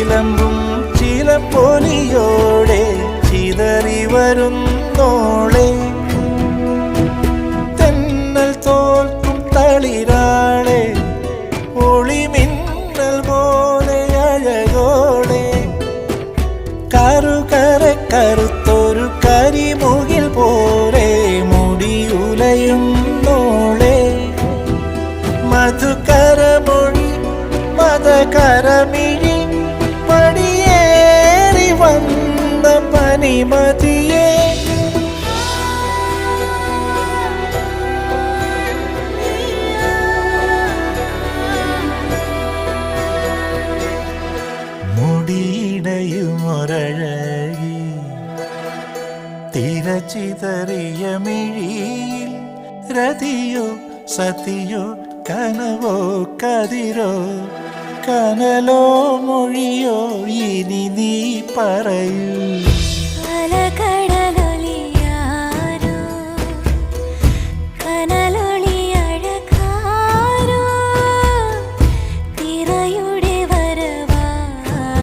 ചിലമ്പും ചിലപ്പൊലിയോടെ ചിതറി വരുന്നോളെ തെന്നൽ തോൽക്കും തളിരാളെ ഒളിമിന്നൽ പോലെ അഴകോടെ കറുത്തൊരു കരിമുകിൽ പോലെ മുടിയുലയുന്നോളെ മധുകരമൊഴി മതകരമിഴി പടിയേറി വന്ന പനിമതിയെ മുടിയിടയുമൊരഴകി തിരച്ചിതറിയ മിഴിയിൽ രതിയോ സതിയോ കനവോ കതിരോ കനലോ മൊഴിയോ ഇനി നീ പറയൂ.